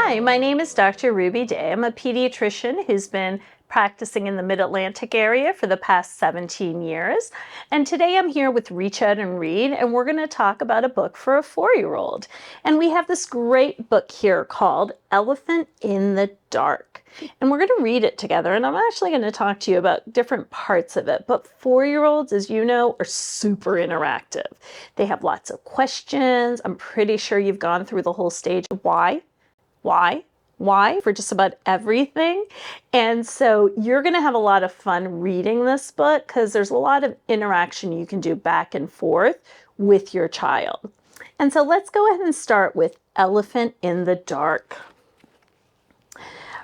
Hi, my name is Dr. Ruby Day. I'm a pediatrician who's been practicing in the Mid-Atlantic area for the past 17 years. And today I'm here with Reach Out and Read, and we're going to talk about a book for a 4-year-old. And we have this great book here called Elephant in the Dark. And we're going to read it together, and I'm actually going to talk to you about different parts of it. But 4-year-olds, as you know, are super interactive. They have lots of questions. I'm pretty sure you've gone through the whole stage of why for just about everything. And so you're going to have a lot of fun reading this book because there's a lot of interaction you can do back and forth with your child. And so let's go ahead and start with Elephant in the Dark.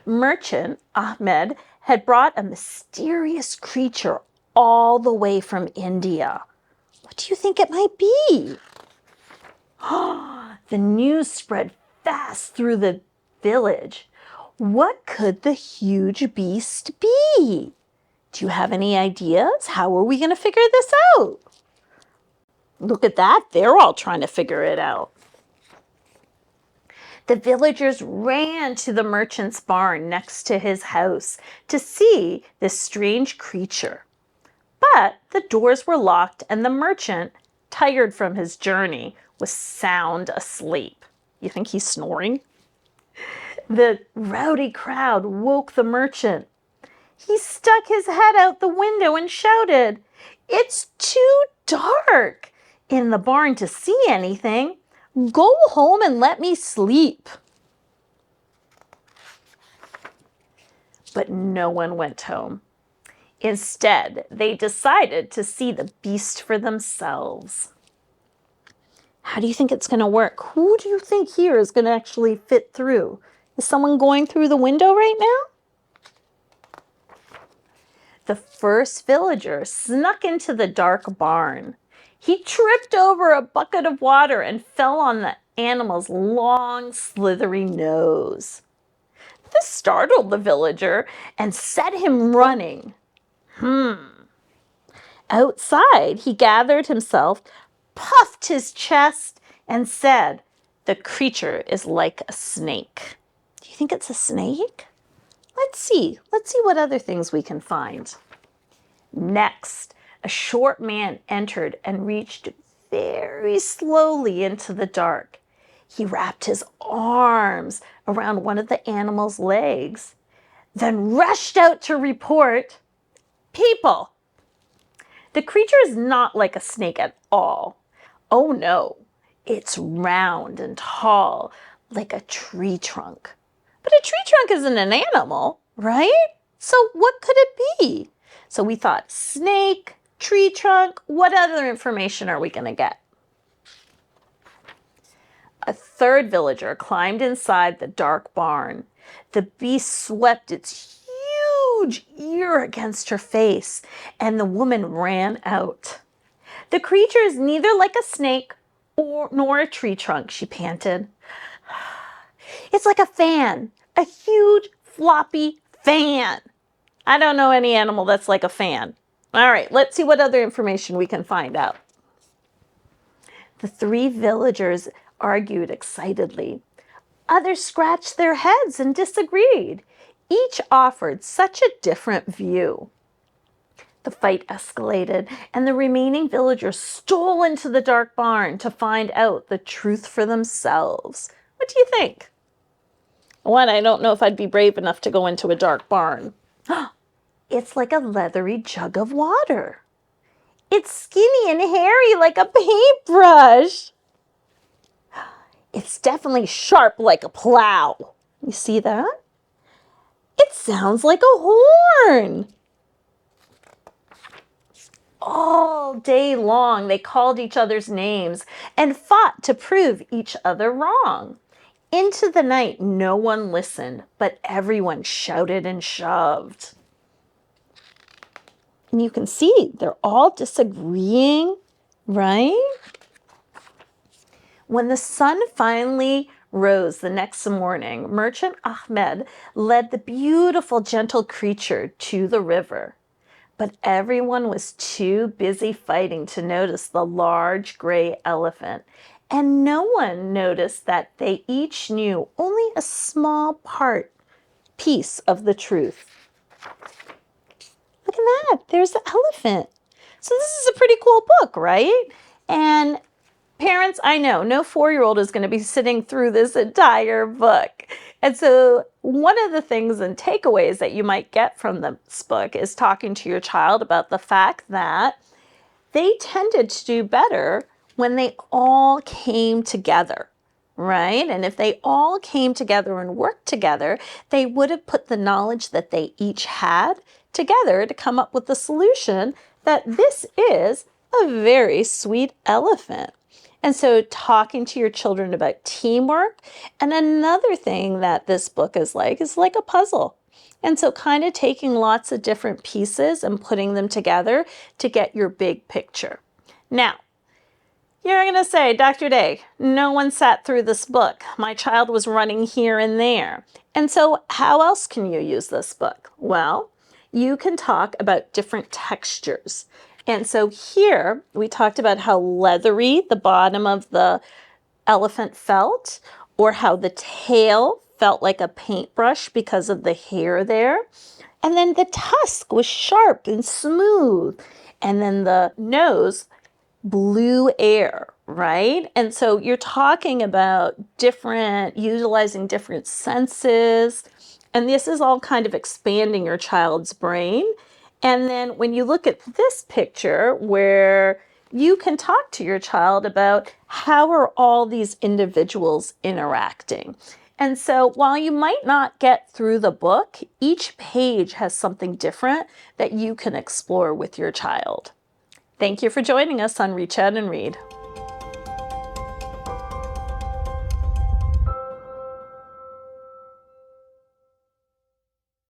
Merchant Ahmed had brought a mysterious creature all the way from India. What do you think it might be? The news spread fast through the village. What could the huge beast be? Do you have any ideas? How are we going to figure this out? Look at that. They're all trying to figure it out. The villagers ran to the merchant's barn next to his house to see this strange creature. But the doors were locked and the merchant, tired from his journey, was sound asleep. You think he's snoring? The rowdy crowd woke the merchant. He stuck his head out the window and shouted, "It's too dark in the barn to see anything. Go home and let me sleep." But no one went home. Instead, they decided to see the beast for themselves. How do you think it's going to work? Who do you think here is going to actually fit through? Is someone going through the window right now? The first villager snuck into the dark barn. He tripped over a bucket of water and fell on the animal's long, slithery nose. This startled the villager and set him running. Outside, he gathered himself, puffed his chest, and said, "The creature is like a snake." Do you think it's a snake? Let's see what other things we can find. Next, a short man entered and reached very slowly into the dark. He wrapped his arms around one of the animal's legs, then rushed out to report, "People, the creature is not like a snake at all. Oh no, it's round and tall, like a tree trunk." But a tree trunk isn't an animal, right? So what could it be? So we thought snake, tree trunk, what other information are we going to get? A third villager climbed inside the dark barn. The beast swept its huge ear against her face, and the woman ran out. "The creature is neither like a snake nor a tree trunk," she panted. "It's like a fan, a huge floppy fan." I don't know any animal that's like a fan. All right, let's see what other information we can find out. The three villagers argued excitedly. Others scratched their heads and disagreed. Each offered such a different view. The fight escalated, and the remaining villagers stole into the dark barn to find out the truth for themselves. What do you think? One, I don't know if I'd be brave enough to go into a dark barn. It's like a leathery jug of water. It's skinny and hairy like a paintbrush. It's definitely sharp like a plow. You see that? It sounds like a horn. All day long, they called each other's names and fought to prove each other wrong. Into the night, no one listened, but everyone shouted and shoved. And you can see they're all disagreeing, right? When the sun finally rose the next morning, Merchant Ahmed led the beautiful, gentle creature to the river. But everyone was too busy fighting to notice the large gray elephant, And no one noticed that they each knew only a small piece of the truth. Look at that, there's the elephant. So this is a pretty cool book, right? And parents, I know, no 4-year-old is going to be sitting through this entire book. And so one of the things and takeaways that you might get from this book is talking to your child about the fact that they tended to do better when they all came together, right? And if they all came together and worked together, they would have put the knowledge that they each had together to come up with the solution that this is a very sweet elephant. And so talking to your children about teamwork. And another thing that this book is like a puzzle. And so kind of taking lots of different pieces and putting them together to get your big picture. Now, you're going to say, Dr. Day, no one sat through this book. My child was running here and there. And so how else can you use this book? Well, you can talk about different textures. And so here we talked about how leathery the bottom of the elephant felt, or how the tail felt like a paintbrush because of the hair there. And then the tusk was sharp and smooth. And then the nose blew air, right? And so you're talking about utilizing different senses. And this is all kind of expanding your child's brain. And then when you look at this picture where you can talk to your child about how are all these individuals interacting. And so while you might not get through the book, each page has something different that you can explore with your child. Thank you for joining us on Reach Out and Read.